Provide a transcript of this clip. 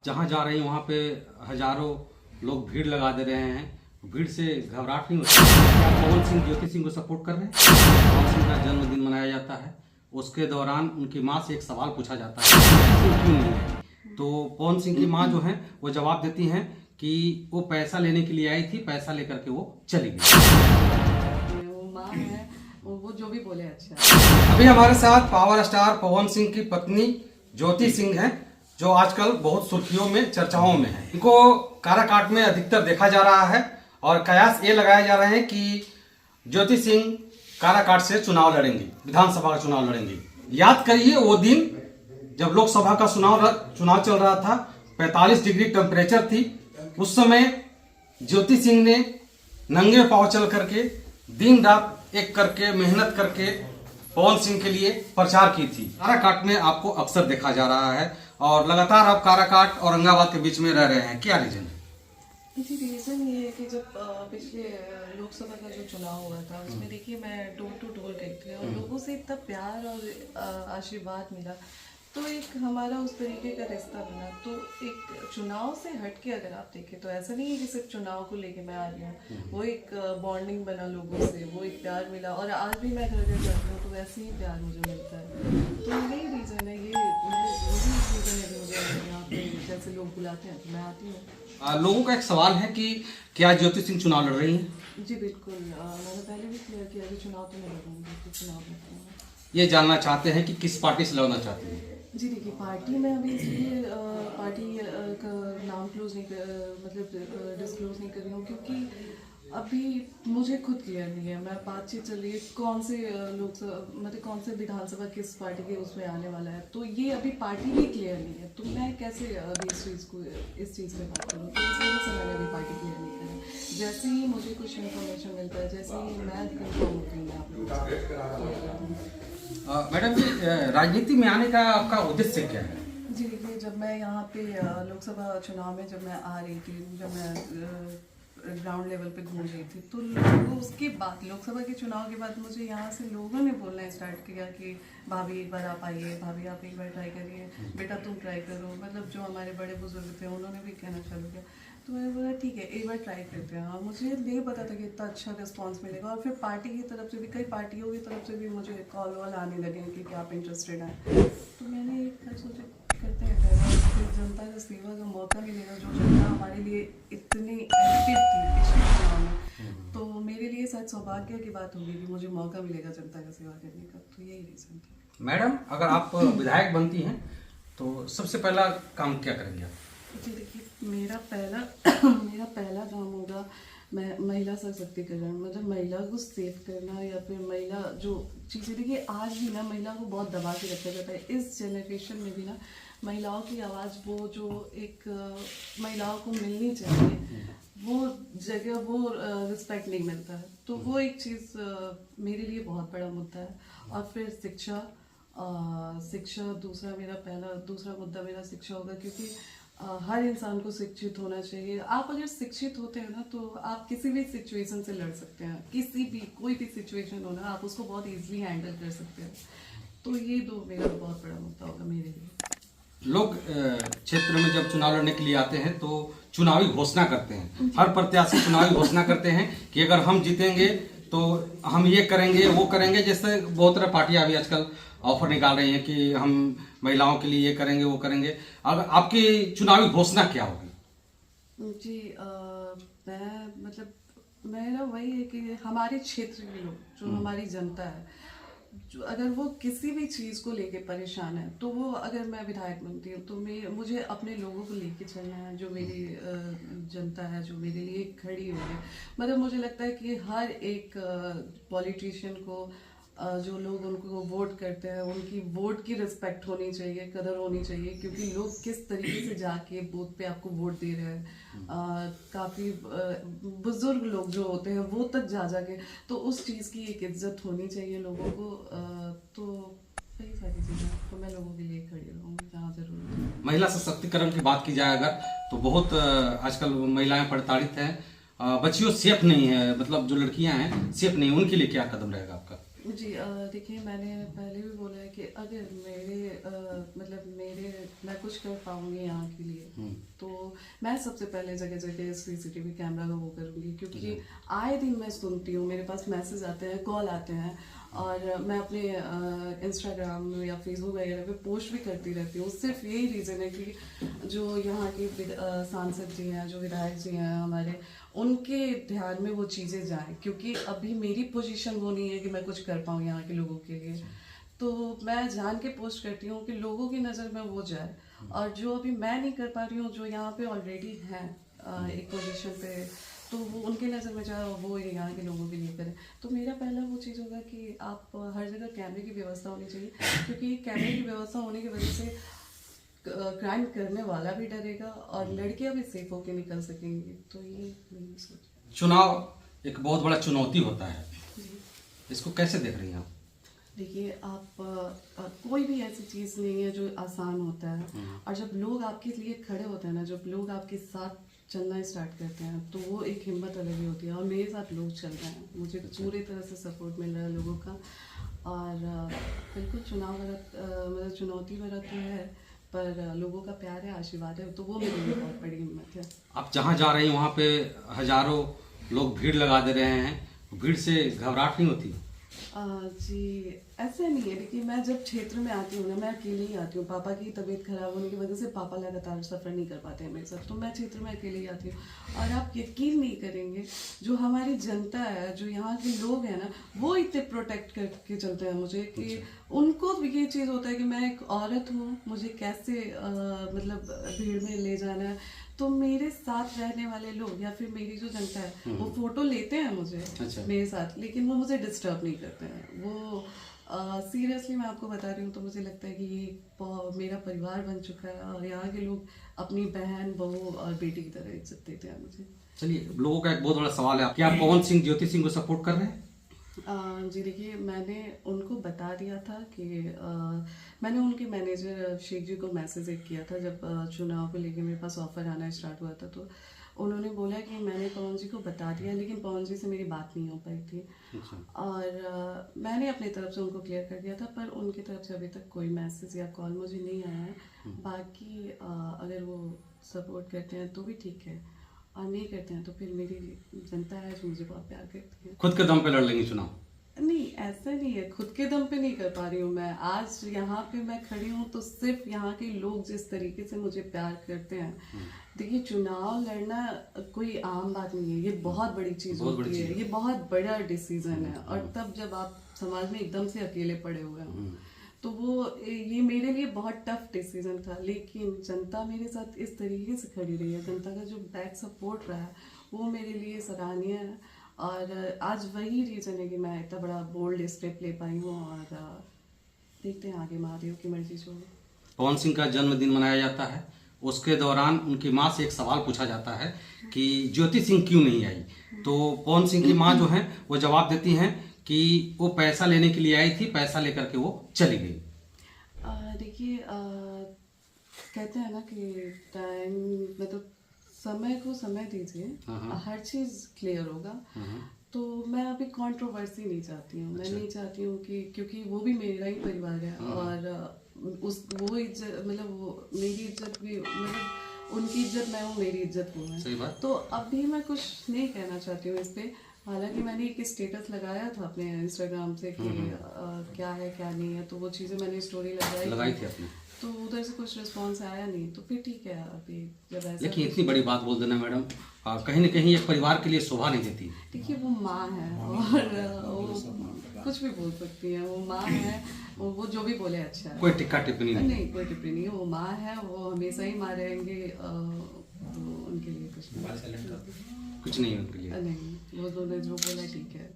जहाँ जा रहे हैं वहाँ पे हजारों लोग भीड़ लगा दे रहे हैं। भीड़ से घबराहट नहीं होती। क्या पवन सिंह ज्योति सिंह को सपोर्ट कर रहे हैं? पवन सिंह का जन्मदिन मनाया जाता है, उसके दौरान उनकी माँ से एक सवाल पूछा जाता है क्यों नहीं है, तो पवन सिंह की माँ जो है वो जवाब देती हैं कि वो पैसा लेने के लिए आई थी, पैसा लेकर के वो चली गई। वो माँ है, वो जो भी बोले अच्छा। अभी हमारे साथ पावर स्टार पवन सिंह की पत्नी ज्योति सिंह है, जो आजकल बहुत सुर्खियों में, चर्चाओं में है। इनको काराकाट में अधिकतर देखा जा रहा है और कयास ये लगाए जा रहे हैं कि ज्योति सिंह काराकाट से चुनाव लड़ेंगी, विधानसभा का चुनाव लड़ेंगी। याद करिए वो दिन जब लोकसभा का चुनाव चल रहा था, 45 डिग्री टेम्परेचर थी। उस समय ज्योति सिंह ने नंगे पांव चल करके दिन रात एक करके मेहनत करके पवन सिंह के लिए प्रचार की थी। काराकाट में आपको अक्सर देखा जा रहा है और लगातार आप काराकाट और औरंगाबाद के बीच में रह रहे हैं, क्या रीजन है? जी, रीज़न ये है कि जब पिछले लोकसभा का जो चुनाव हुआ था उसमें देखिए मैं डोर टू डोर गई थी और लोगों से इतना प्यार और आशीर्वाद मिला, तो एक हमारा उस तरीके का रिश्ता बना। तो एक चुनाव से हटके अगर आप देखें तो ऐसा नहीं है कि सिर्फ चुनाव को लेके मैं आ रही हूँ, वो एक बॉन्डिंग बना लोगों से, वो एक प्यार मिला और आज भी मैं घर घर जाती हूँ तो वैसे ही प्यार मुझे मिलता है। तो यही रीज़न है, ये रीज़न है कि मुझे यहाँ पे जैसे लोग बुलाते हैं तो मैं आती हूँ। लोगों का एक सवाल है कि क्या ज्योति सिंह चुनाव लड़ रही हैं? जी बिल्कुल, मैंने पहले भी क्लियर किया कि चुनाव तो नहीं लड़ूंगी, तो चुनाव लड़ती हूँ। ये जानना चाहते हैं कि किस पार्टी से लड़ना चाहते हैं? जी देखिए, पार्टी में अभी इसलिए पार्टी का नाम क्लोज नहीं मतलब डिस्क्लोज नहीं कर रही हूँ क्योंकि अभी मुझे खुद क्लियर नहीं है। मैं बातचीत चल रही है कौन से मतलब कौन से विधानसभा किस पार्टी के उसमें आने वाला है, तो ये अभी पार्टी भी क्लियर नहीं है, तो मैं कैसे अभी इस चीज़ पे बात करूँ। तो इस वजह से मैंने अभी पार्टी क्लियर नहीं करी। जैसे ही मुझे कुछ इन्फॉर्मेशन मिलता है, जैसे ही मैं कंफर्म होती हूँ, मैं आप लोगों मैडम जी, राजनीति में आने का आपका उद्देश्य क्या है? जी देखिए, जब मैं यहाँ पे लोकसभा चुनाव में जब मैं आ रही थी, जब मैं ग्राउंड लेवल पे घूम रही थी, तो लोगों उसके बाद लोकसभा के चुनाव के बाद मुझे यहाँ से लोगों ने बोलना स्टार्ट किया कि भाभी एक बार आप आइए, भाभी आप एक बार ट्राई करिए, बेटा तुम ट्राई करो। मतलब जो हमारे बड़े बुजुर्ग थे उन्होंने भी कहना चालू किया, तो मैंने बोला ठीक है एक बार ट्राई करते हैं। हाँ, मुझे नहीं पता था कि इतना अच्छा रिस्पॉन्स मिलेगा और फिर पार्टी की तरफ से भी, कई पार्टियों की तरफ से भी मुझे कॉल वॉल आने लगे कि आप इंटरेस्टेड हैं। तो मैंने एक बार सोचा करते हैं, फिर जनता का सेवा का मौका मिलेगा। जो जनता हमारे लिए इतनी एक्टिव थी पिछले चुनाव में, तो मेरे लिए शायद सौभाग्य की बात होगी कि मुझे मौका मिलेगा जनता का सेवा करने का, तो यही रीज़न था। मैडम, अगर आप विधायक बनती हैं तो सबसे पहला काम क्या करेंगे आप? जी देखिए, मेरा पहला काम होगा मैं महिला सशक्तिकरण, मतलब महिला को सेव करना, या फिर महिला जो चीज़ें, देखिए आज भी ना महिला को बहुत दबा के रखा जाता है। इस जनरेशन में भी ना महिलाओं की आवाज़, वो जो एक महिलाओं को मिलनी चाहिए, वो जगह, वो रिस्पेक्ट नहीं मिलता है। तो वो एक चीज़ मेरे लिए बहुत बड़ा मुद्दा है। और फिर शिक्षा, दूसरा मुद्दा मेरा शिक्षा होगा, क्योंकि हर इंसान को शिक्षित होना चाहिए। आप अगर शिक्षित होते हैं ना तो आप किसी भी सिचुएशन से लड़ सकते हैं, कोई भी सिचुएशन हो ना, आप उसको बहुत इजीली हैंडल कर सकते हैं। तो ये दो मेरा बहुत बड़ा मुद्दा होगा मेरे लिए। लोग क्षेत्र में जब चुनाव लड़ने के लिए आते हैं तो चुनावी घोषणा करते हैं। हर प्रत्याशी चुनावी घोषणा करते हैं कि अगर हम जीतेंगे तो हम ये करेंगे, वो करेंगे। जैसे बहुत तरह पार्टियां अभी आजकल ऑफर निकाल रही हैं कि हम महिलाओं के लिए ये करेंगे, वो करेंगे। अगर आपकी चुनावी घोषणा क्या होगी? जी मैं मतलब मेरा वही है कि हमारे क्षेत्र के लोग, जो हमारी जनता है, जो अगर वो किसी भी चीज़ को लेके परेशान है, तो वो, अगर मैं विधायक बनती हूँ तो मुझे अपने लोगों को लेके चलना है, जो मेरी जनता है, जो मेरे लिए खड़ी हुई है। मतलब मुझे लगता है कि हर एक पॉलिटिशियन को, जो लोग उनको वोट करते हैं, उनकी वोट की रिस्पेक्ट होनी चाहिए, कदर होनी चाहिए, क्योंकि लोग किस तरीके से जाके बूथ पे आपको वोट दे रहे हैं। काफ़ी बुजुर्ग लोग जो होते हैं वो तक जाके, तो उस चीज़ की एक इज्जत होनी चाहिए लोगों को। तो कई सारी चीज़ें, तो मैं लोगों के लिए खड़ी रहूँगी जहाँ जरूरत है। महिला सशक्तिकरण की बात की जाए अगर, तो बहुत आजकल महिलाएं प्रताड़ित हैं, बच्चियों सेफ नहीं है, मतलब जो लड़कियां हैं सेफ नहीं, उनके लिए क्या कदम रहेगा आपका? जी देखिए, मैंने पहले भी बोला है कि अगर मैं कुछ कर पाऊंगी यहाँ के लिए, मैं सबसे पहले जगह जगह सीसीटीवी कैमरा का वो करूँगी, क्योंकि आए दिन मैं सुनती हूँ, मेरे पास मैसेज आते हैं, कॉल आते हैं, और मैं अपने इंस्टाग्राम या फेसबुक वगैरह पे पोस्ट भी करती रहती हूँ। सिर्फ यही रीज़न है कि जो यहाँ के सांसद जी हैं, जो विधायक जी हैं हमारे, उनके ध्यान में वो चीज़ें जाएं, क्योंकि अभी मेरी पोजीशन वो नहीं है कि मैं कुछ कर पाऊँ यहाँ के लोगों के लिए। तो मैं जान के पोस्ट करती हूँ कि लोगों की नज़र में वो जाए, और जो अभी मैं नहीं कर पा रही हूँ, जो यहाँ पे ऑलरेडी हैं एक पोजीशन पे, तो वो उनके नज़र में जाए, वो यहाँ के लोगों के लिए करें। तो मेरा पहला वो चीज़ होगा कि आप हर जगह कैमरे की व्यवस्था होनी चाहिए, क्योंकि कैमरे की व्यवस्था होने की वजह से क्राइम करने वाला भी डरेगा और लड़कियां भी सेफ होकर निकल सकेंगी। तो ये मेरी सोच। चुनाव एक बहुत बड़ा चुनौती होता है, इसको कैसे देख रही हैं आप? देखिए, आप कोई भी ऐसी चीज़ नहीं है जो आसान होता है, और जब लोग आपके लिए खड़े होते हैं ना, जब लोग आपके साथ चलना स्टार्ट करते हैं, तो वो एक हिम्मत अलग ही होती है। और मेरे साथ लोग चल रहे हैं, मुझे पूरी तरह से सपोर्ट मिल रहा है लोगों का। और बिल्कुल चुनाव मतलब चुनौती भरा तो है, पर लोगों का प्यार है, आशीर्वाद है, तो वो मेरे लिए बहुत बड़ी हिम्मत है। आप जहाँ जा रही हैं वहाँ पे हजारों लोग भीड़ लगा दे रहे हैं, भीड़ से घबराहट नहीं होती? जी, ऐसा नहीं है। देखिए, मैं जब क्षेत्र में आती हूँ ना, मैं अकेले ही आती हूँ। पापा की तबीयत खराब होने की वजह से पापा लगातार सफ़र नहीं कर पाते हैं मेरे साथ, तो मैं क्षेत्र में अकेले ही आती हूँ। और आप यकीन नहीं करेंगे, जो हमारी जनता है, जो यहाँ के लोग हैं ना, वो इतने प्रोटेक्ट करके चलते हैं मुझे कि उनको भी ये चीज़ होता है कि मैं एक औरत हूँ, मुझे कैसे मतलब भीड़ में ले जाना है। तो मेरे साथ रहने वाले लोग या फिर मेरी जो जनता है, वो फोटो लेते हैं मुझे मेरे साथ, लेकिन वो मुझे डिस्टर्ब नहीं करते हैं। वो सीरियसली मैं आपको बता रही हूँ, तो मुझे लगता है कि ये मेरा परिवार बन चुका है, और यहाँ के लोग अपनी बहन, बहू और बेटी की तरह इज्जत देते हैं मुझे। चलिए, लोगों का एक बहुत बड़ा सवाल है, क्या आप पवन सिंह, ज्योति सिंह को सपोर्ट कर रहे हैं? जी देखिए, मैंने उनको बता दिया था कि मैंने उनके मैनेजर शेख जी को मैसेज एक किया था जब चुनाव को लेके मेरे पास ऑफर आना स्टार्ट हुआ था। तो उन्होंने बोला कि मैंने पवन जी को बता दिया, लेकिन पवन जी से मेरी बात नहीं हो पाई थी। और मैंने अपनी तरफ से उनको क्लियर कर दिया था, पर उनकी तरफ से अभी तक कोई मैसेज या कॉल मुझे नहीं आया है। बाकी अगर वो सपोर्ट करते हैं तो भी ठीक है, और नहीं करते हैं तो फिर मेरी जनता है जो मुझे बहुत प्यार करती है। खुद के दम पे लड़ लेंगे चुनाव? नहीं, ऐसा नहीं है, खुद के दम पे नहीं कर पा रही हूँ मैं। आज यहाँ पे मैं खड़ी हूँ तो सिर्फ यहाँ के लोग जिस तरीके से मुझे प्यार करते हैं। देखिए, चुनाव लड़ना कोई आम बात नहीं है, ये बहुत बड़ी चीज़ होती है, ये बहुत बड़ा डिसीजन है। और तब जब आप समाज में एकदम से अकेले पड़े हुए हो, तो वो ये मेरे लिए बहुत टफ डिसीजन था। लेकिन जनता मेरे साथ इस तरीके से खड़ी रही है, जनता का जो बैक सपोर्ट रहा है, वो मेरे लिए सराहनीय है। और आज वही रीज़न है कि मैं इतना बड़ा बोल्ड स्टेप ले पाई हूँ। और देखते हैं आगे महादेव की मर्जी जो। पवन सिंह का जन्मदिन मनाया जाता है, उसके दौरान उनकी माँ से एक सवाल पूछा जाता है कि ज्योति सिंह क्यों नहीं आई, तो पवन सिंह की माँ जो है वो जवाब देती हैं कि वो पैसा लेने के लिए आई थी, पैसा लेकर के वो चली गई। देखिए, कहते हैं ना कि टाइम मतलब समय को समय दीजिए, हर चीज़ क्लियर होगा। तो मैं अभी कंट्रोवर्सी नहीं चाहती हूँ। मैं नहीं चाहती हूँ कि, क्योंकि वो भी मेरा ही परिवार है, और वो इज्जत मतलब वो मेरी इज्जत भी, मतलब उनकी इज्जत मैं हूँ, मेरी इज्जत वो है। सही बात। तो अभी मैं कुछ नहीं कहना चाहती हूँ इस पे। हालांकि मैंने एक स्टेटस लगाया था अपने इंस्टाग्राम से कि क्या है क्या नहीं है, तो वो चीज़ें मैंने स्टोरी लगाई थी अपने, तो उधर से कुछ रिस्पांस आया नहीं, तो फिर ठीक है। अभी जब ऐसा, लेकिन इतनी बड़ी बात बोल देना मैडम, कहीं ना कहीं एक परिवार के लिए शोभा नहीं देती। देखिए, वो माँ है और वो कुछ भी बोल सकती है, वो माँ है, वो जो भी बोले अच्छा है। कोई टिक्का टिप्पणी नहीं, कोई टिप्पणी नहीं है। वो माँ है, वो हमेशा ही माँ रहेंगे, तो उनके लिए कुछ नहीं है उनके लिए। नहीं, वो जो बोला ठीक है।